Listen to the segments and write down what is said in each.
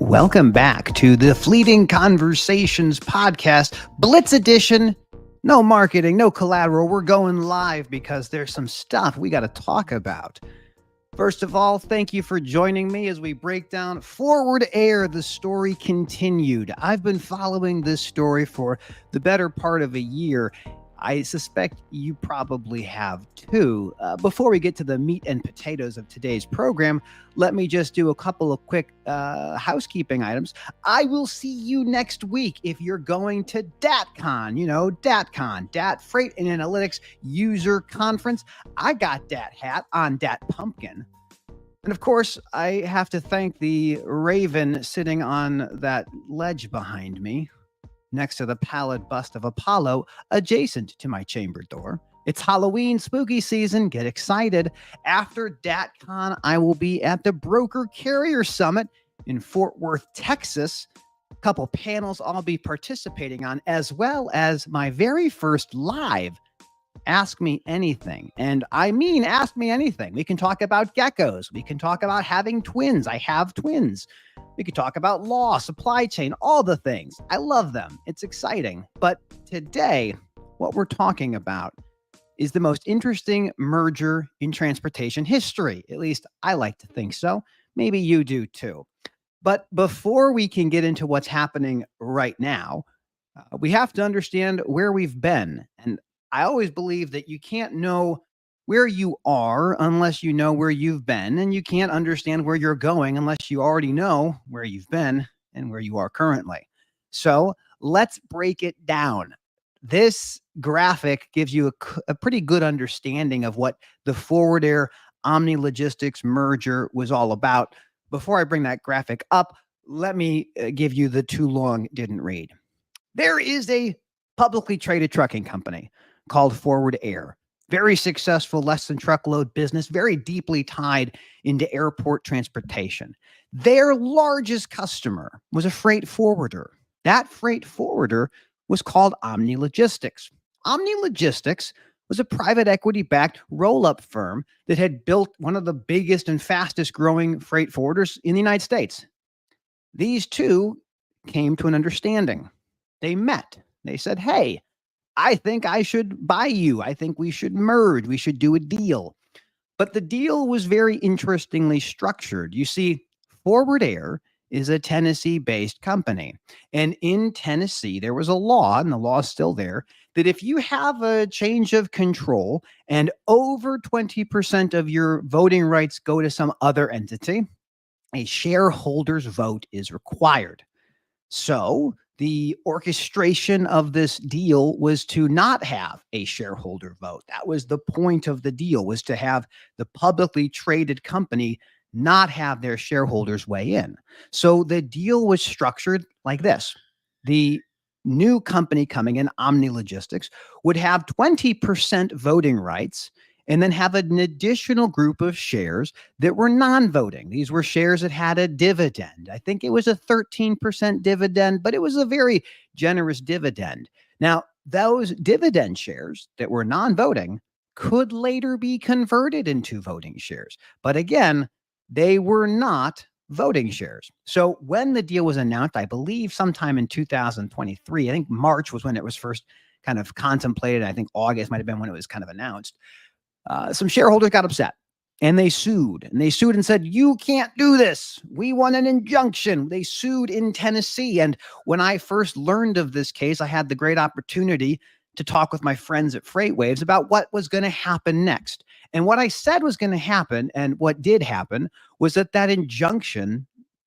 Welcome back to the Fleeting Conversations podcast, Blitz Edition. No marketing, no collateral. We're going live because there's some stuff we got to talk about. First of all, thank you for joining me as we break down Forward Air, the story continued. I've been following this story for the better part of a year. I suspect you probably have too. Before we get to the meat and potatoes of today's program, let me just do a couple of quick housekeeping items. I will see you next week if you're going to DATCon, DATCon, DAT Freight and Analytics User Conference. I got Dat hat on Dat Pumpkin. And of course, I have to thank the raven sitting on that ledge behind me, next to the pallid bust of Apollo, adjacent to my chamber door. It's Halloween spooky season. Get excited. After DATCon, I will be at the Broker Carrier Summit in Fort Worth, Texas. A couple panels I'll be participating on, as well as my very first live Ask Me Anything. And I mean, ask me anything. We can talk about geckos. We can talk about having twins. I have twins. We could talk about law, supply chain, all the things. I love them. It's exciting. But today, what we're talking about is the most interesting merger in transportation history. At least I like to think so. Maybe you do too. But before we can get into what's happening right now, we have to understand where we've been. And I always believe that you can't know where you are unless you know where you've been, and you can't understand where you're going unless you already know where you've been and where you are currently. So let's break it down. This graphic gives you a pretty good understanding of what the Forward Air Omni Logistics merger was all about. Before I bring that graphic up, let me give you the too long didn't read. There is a publicly traded trucking company called Forward Air. Very successful, less than truckload business, very deeply tied into airport transportation. Their largest customer was a freight forwarder. That freight forwarder was called Omni Logistics. Omni Logistics was a private equity-backed roll-up firm that had built one of the biggest and fastest growing freight forwarders in the United States. These two came to an understanding. They met. They said, hey, I think I should buy you. I think we should merge. We should do a deal. But the deal was very interestingly structured. You see, Forward Air is a Tennessee-based company. And in Tennessee, there was a law, and the law is still there, that if you have a change of control and over 20% of your voting rights go to some other entity, a shareholder's vote is required. So the orchestration of this deal was to not have a shareholder vote. That was the point of the deal, was to have the publicly traded company not have their shareholders weigh in. So the deal was structured like this. The new company coming in, Omni Logistics, would have 20% voting rights and then have an additional group of shares that were non-voting. These were shares that had a dividend. I think it was a 13% dividend, but it was a very generous dividend. Now, those dividend shares that were non-voting could later be converted into voting shares. But again, they were not voting shares. So when the deal was announced, I believe sometime in 2023, I think March was when it was first kind of contemplated. I think August might have been when it was kind of announced. Some shareholders got upset and they sued and said, you can't do this. We want an injunction. They sued in Tennessee. And when I first learned of this case, I had the great opportunity to talk with my friends at FreightWaves about what was going to happen next. And what I said was going to happen, and what did happen, was that injunction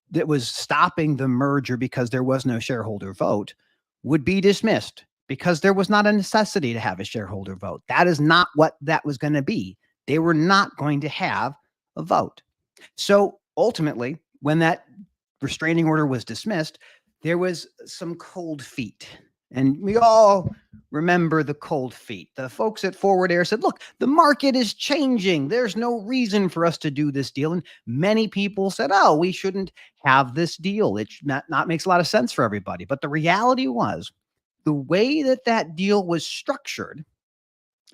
that was stopping the merger because there was no shareholder vote would be dismissed, because there was not a necessity to have a shareholder vote. That is not what that was going to be. They were not going to have a vote. So ultimately, when that restraining order was dismissed, there was some cold feet. And we all remember the cold feet. The folks at Forward Air said, look, the market is changing. There's no reason for us to do this deal. And many people said, oh, we shouldn't have this deal. It not makes a lot of sense for everybody. But the reality was, the way that deal was structured,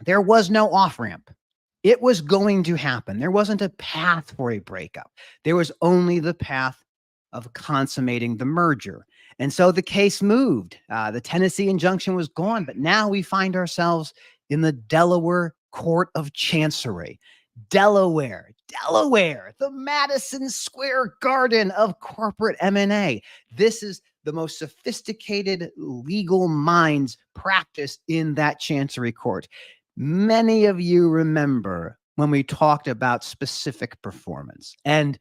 there was no off-ramp. It was going to happen. There wasn't a path for a breakup. There was only the path of consummating the merger. And so the case moved. The Tennessee injunction was gone, but now we find ourselves in the Delaware Court of Chancery. Delaware, the Madison Square Garden of corporate M&A. This is the most sophisticated legal minds practiced in that Chancery Court. Many of you remember when we talked about specific performance. And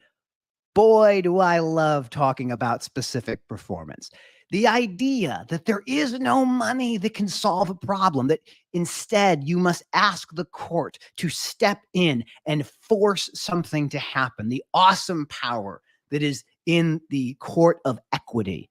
boy, do I love talking about specific performance. The idea that there is no money that can solve a problem, that instead you must ask the court to step in and force something to happen. The awesome power that is in the court of equity.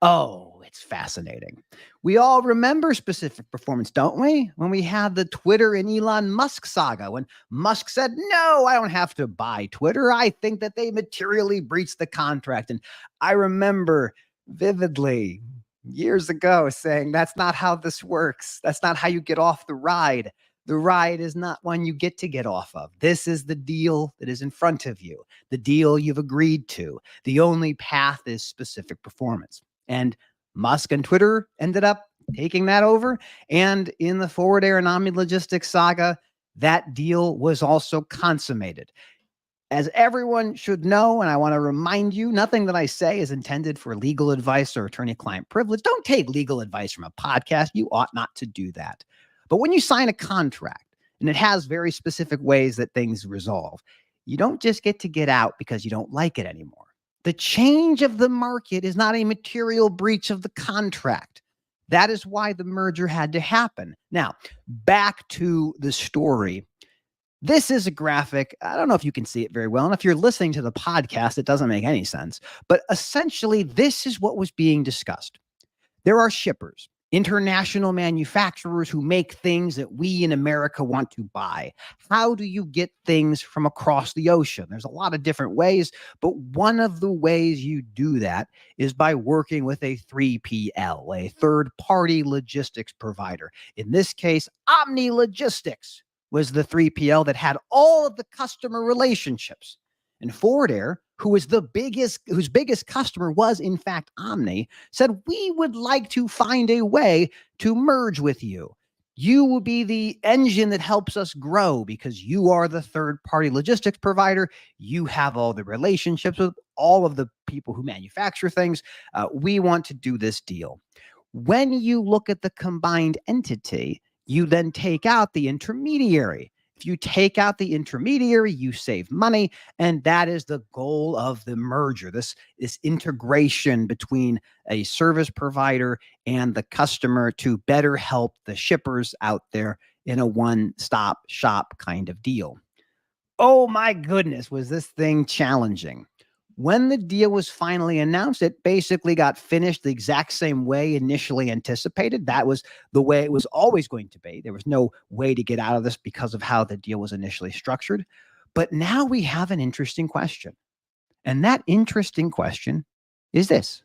Oh, it's fascinating. We all remember specific performance, don't we? When we had the Twitter and Elon Musk saga, when Musk said, no, I don't have to buy Twitter. I think that they materially breached the contract. And I remember vividly years ago saying, that's not how this works. That's not how you get off the ride. The ride is not one you get off of. This is the deal that is in front of you, the deal you've agreed to. The only path is specific performance. And Musk and Twitter ended up taking that over. And in the Forward Air and Omni Logistics saga, that deal was also consummated. As everyone should know, and I want to remind you, nothing that I say is intended for legal advice or attorney-client privilege. Don't take legal advice from a podcast. You ought not to do that. But when you sign a contract, and it has very specific ways that things resolve, you don't just get out because you don't like it anymore. The change of the market is not a material breach of the contract. That is why the merger had to happen. Now, back to the story. This is a graphic. I don't know if you can see it very well. And if you're listening to the podcast, it doesn't make any sense. But essentially, this is what was being discussed. There are shippers, international manufacturers who make things that we in America want to buy. How do you get things from across the ocean? There's a lot of different ways, but one of the ways you do that is by working with a 3PL, a third-party logistics provider. In this case, Omni Logistics was the 3PL that had all of the customer relationships. And Forward Air, whose biggest customer was in fact Omni, said, we would like to find a way to merge with you. You will be the engine that helps us grow because you are the third-party logistics provider. You have all the relationships with all of the people who manufacture things. We want to do this deal. When you look at the combined entity, you then take out the intermediary. If you take out the intermediary, you save money. And that is the goal of the merger, this integration between a service provider and the customer to better help the shippers out there in a one-stop shop kind of deal. Oh my goodness, was this thing challenging. When the deal was finally announced, it basically got finished the exact same way initially anticipated. That was the way it was always going to be. There was no way to get out of this because of how the deal was initially structured. But now we have an interesting question. And that interesting question is this.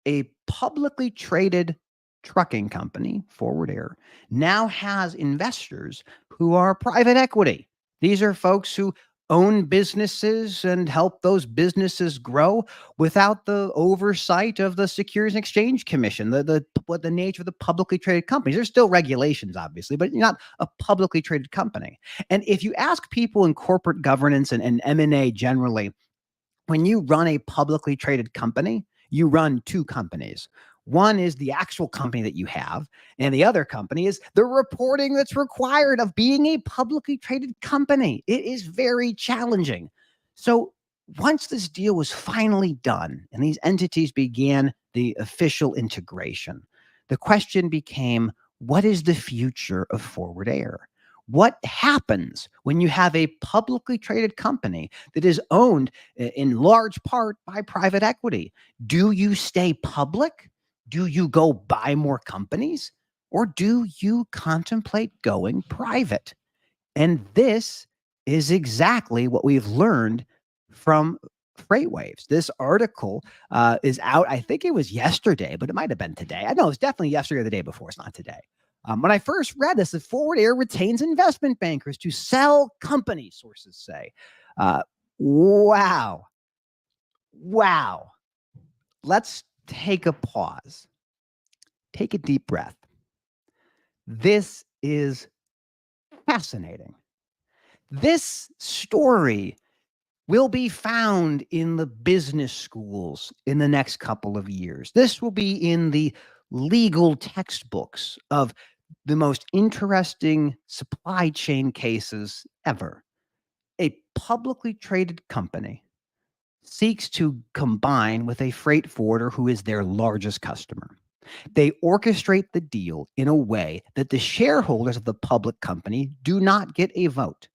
A publicly traded trucking company, Forward Air, now has investors who are private equity. These are folks who own businesses and help those businesses grow without the oversight of the Securities and Exchange Commission, what the nature of the publicly traded companies. There's still regulations, obviously, but you're not a publicly traded company. And if you ask people in corporate governance and M&A generally, when you run a publicly traded company, you run two companies. One is the actual company that you have, and the other company is the reporting that's required of being a publicly traded company. It is very challenging. So once this deal was finally done and these entities began the official integration, the question became, what is the future of Forward Air? What happens when you have a publicly traded company that is owned in large part by private equity? Do you stay public? Do you go buy more companies? Or do you contemplate going private? And this is exactly what we've learned from FreightWaves. This article is out. I think it was yesterday, but it might have been today. I know it's definitely yesterday or the day before. It's not today. When I first read this, the Forward Air retains investment bankers to sell companies, sources say. Wow. Wow. Let's take a pause. Take a deep breath. This is fascinating. This story will be found in the business schools in the next couple of years. This will be in the legal textbooks of the most interesting supply chain cases ever. A publicly traded company seeks to combine with a freight forwarder who is their largest customer. They orchestrate the deal in a way that the shareholders of the public company do not get a vote.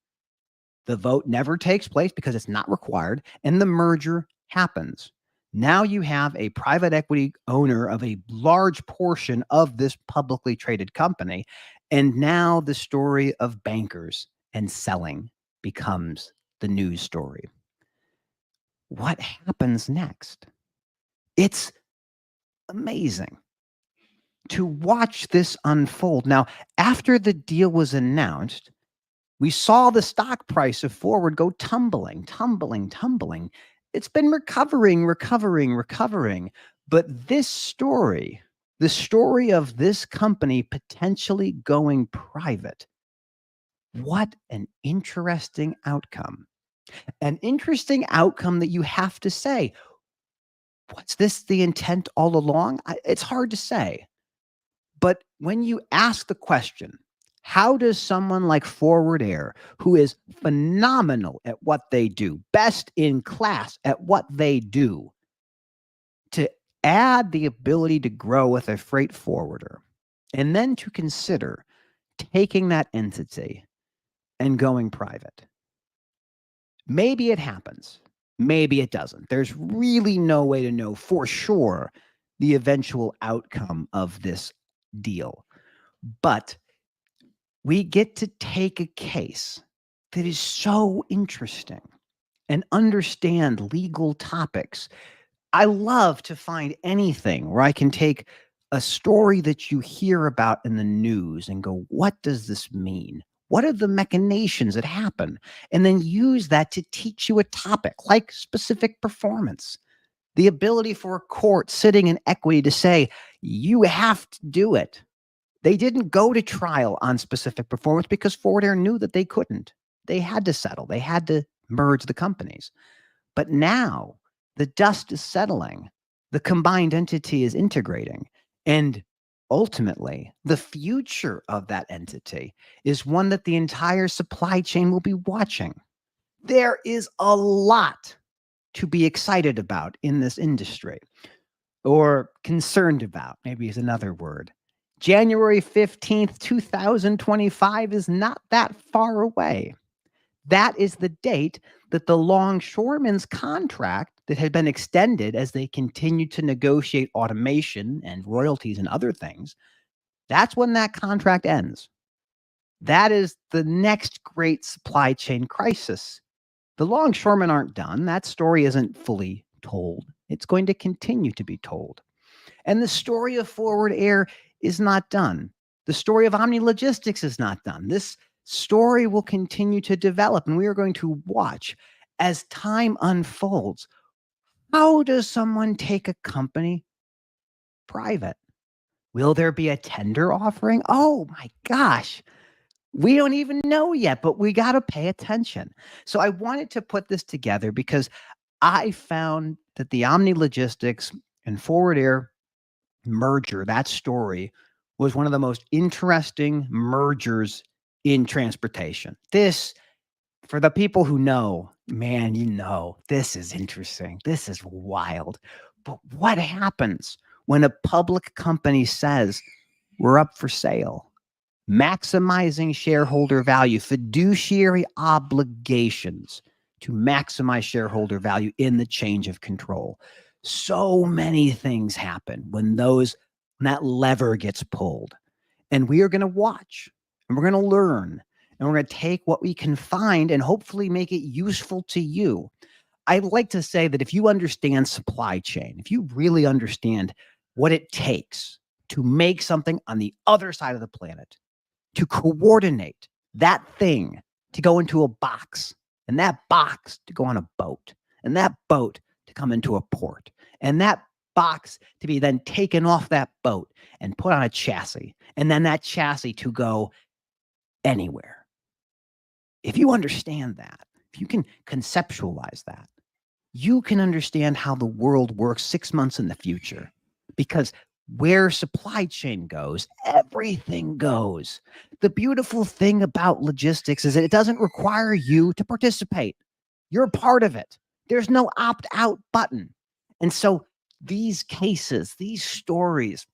The vote never takes place because it's not required, and the merger happens. Now you have a private equity owner of a large portion of this publicly traded company, and now the story of bankers and selling becomes the news story. What happens next? It's amazing to watch this unfold. Now, after the deal was announced, we saw the stock price of Forward go tumbling, tumbling, tumbling. It's been recovering, recovering, recovering. But this story, the story of this company potentially going private, what an interesting outcome. An interesting outcome that you have to say, was this the intent all along? It's hard to say. But when you ask the question, how does someone like Forward Air, who is phenomenal at what they do, best in class at what they do, to add the ability to grow with a freight forwarder, and then to consider taking that entity and going private? Maybe it happens. Maybe it doesn't. There's really no way to know for sure the eventual outcome of this deal. But we get to take a case that is so interesting and understand legal topics. I love to find anything where I can take a story that you hear about in the news and go, what does this mean? What are the machinations that happen? And then use that to teach you a topic like specific performance. The ability for a court sitting in equity to say, you have to do it. They didn't go to trial on specific performance because Forward Air knew that they couldn't. They had to settle. They had to merge the companies. But now the dust is settling. The combined entity is integrating. And ultimately, the future of that entity is one that the entire supply chain will be watching. There is a lot to be excited about in this industry, or concerned about, maybe is another word. January 15th, 2025 is not that far away. That is the date that the longshoremen's contract that had been extended as they continued to negotiate automation and royalties and other things, that's when that contract ends. That is the next great supply chain crisis. The longshoremen aren't done. That story isn't fully told. It's going to continue to be told. And the story of Forward Air is not done. The story of Omni Logistics is not done. This story will continue to develop, and we are going to watch as time unfolds. How does someone take a company private? Will there be a tender offering? Oh my gosh. We don't even know yet, but we got to pay attention. So I wanted to put this together because I found that the Omni Logistics and Forward Air merger, that story, was one of the most interesting mergers in transportation. This, for the people who know, man, this is interesting. This is wild. But what happens when a public company says, we're up for sale? Maximizing shareholder value, fiduciary obligations to maximize shareholder value in the change of control. So many things happen when that lever gets pulled. And we are going to watch, and we're going to learn, and we're going to take what we can find and hopefully make it useful to you. I like to say that if you understand supply chain, if you really understand what it takes to make something on the other side of the planet, to coordinate that thing to go into a box, and that box to go on a boat, and that boat to come into a port, and that box to be then taken off that boat and put on a chassis, and then that chassis to go anywhere. If you understand that, if you can conceptualize that, you can understand how the world works 6 months in the future. Because where supply chain goes, everything goes. The beautiful thing about logistics is that it doesn't require you to participate. You're a part of it. There's no opt-out button. And so these cases, these stories,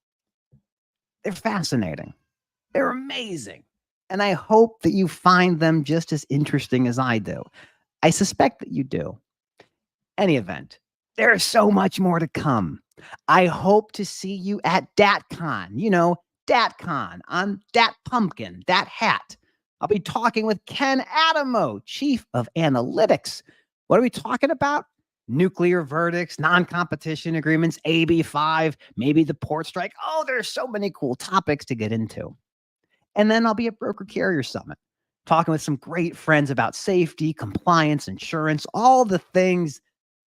they're fascinating. They're amazing. And I hope that you find them just as interesting as I do. I suspect that you do. Any event, there's so much more to come. I hope to see you at DatCon. You know, DatCon on Dat Pumpkin, Dat Hat. I'll be talking with Ken Adamo, Chief of Analytics. What are we talking about? Nuclear verdicts, non-competition agreements, AB5, maybe the port strike. Oh, there's so many cool topics to get into. And then I'll be at Broker Carrier Summit, talking with some great friends about safety, compliance, insurance, all the things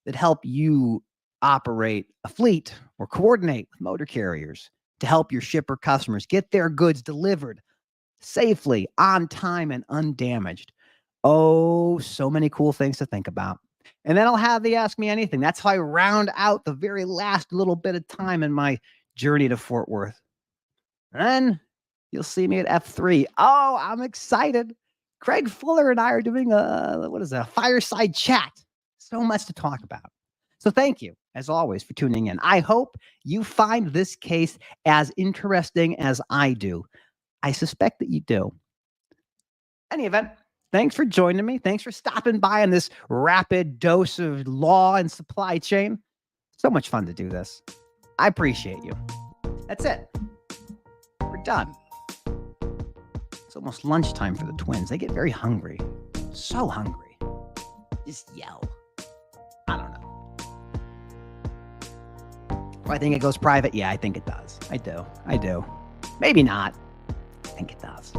that help you operate a fleet or coordinate with motor carriers to help your shipper customers get their goods delivered safely, on time, and undamaged. Oh, so many cool things to think about. And then I'll have the Ask Me Anything. That's how I round out the very last little bit of time in my journey to Fort Worth. And then you'll see me at F3. Oh, I'm excited. Craig Fuller and I are doing a fireside chat. So much to talk about. So thank you, as always, for tuning in. I hope you find this case as interesting as I do. I suspect that you do. Any event, thanks for joining me. Thanks for stopping by on this rapid dose of law and supply chain. So much fun to do this. I appreciate you. That's it. We're done. It's almost lunchtime for the twins. They get very hungry. So hungry. Just yell. I don't know. Do I think it goes private? Yeah, I think it does. I do. Maybe not. I think it does.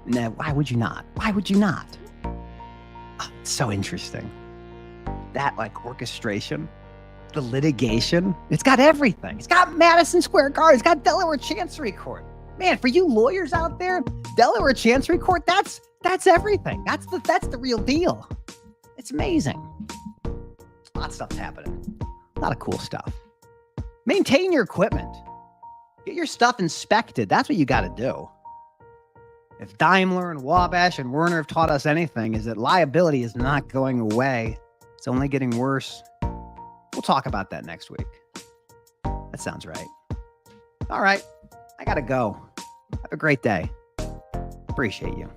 No, why would you not? Why would you not? Oh, it's so interesting. That orchestration, the litigation, it's got everything. It's got Madison Square Garden. It's got Delaware Chancery Court. Man, for you lawyers out there, Delaware Chancery Court, that's everything. That's the real deal. It's amazing. A lot of stuff's happening. A lot of cool stuff. Maintain your equipment. Get your stuff inspected. That's what you got to do. If Daimler and Wabash and Werner have taught us anything, is that liability is not going away. It's only getting worse. We'll talk about that next week. That sounds right. All right. I got to go. Have a great day. Appreciate you.